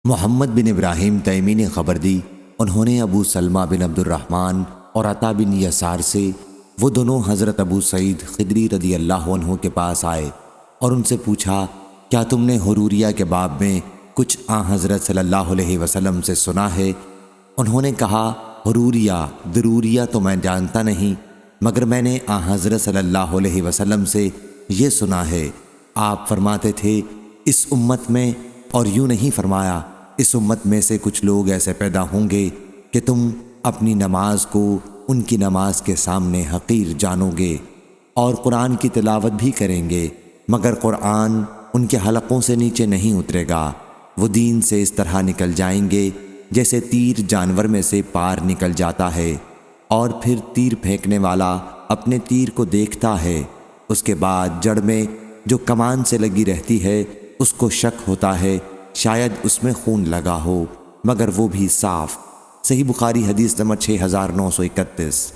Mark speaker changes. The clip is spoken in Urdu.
Speaker 1: محمد بن ابراہیم تیمی نے خبر دی، انہوں نے ابو سلمہ بن عبد الرحمن اور عطا بن یسار سے، وہ دونوں حضرت ابو سعید خدری رضی اللہ عنہ کے پاس آئے اور ان سے پوچھا، کیا تم نے حروریہ کے باب میں کچھ حضرت صلی اللہ علیہ وسلم سے سنا ہے؟ انہوں نے کہا، حروریہ ضروریہ تو میں جانتا نہیں، مگر میں نے حضرت صلی اللہ علیہ وسلم سے یہ سنا ہے، آپ فرماتے تھے اس امت میں، اور یوں نہیں فرمایا اس امت میں سے کچھ لوگ ایسے پیدا ہوں گے کہ تم اپنی نماز کو ان کی نماز کے سامنے حقیر جانو گے، اور قرآن کی تلاوت بھی کریں گے مگر قرآن ان کے حلقوں سے نیچے نہیں اترے گا، وہ دین سے اس طرح نکل جائیں گے جیسے تیر جانور میں سے پار نکل جاتا ہے، اور پھر تیر پھینکنے والا اپنے تیر کو دیکھتا ہے، اس کے بعد جڑ میں جو کمان سے لگی رہتی ہے اس کو شک ہوتا ہے شاید اس میں خون لگا ہو، مگر وہ بھی صاف۔ صحیح بخاری حدیث نمبر 6931۔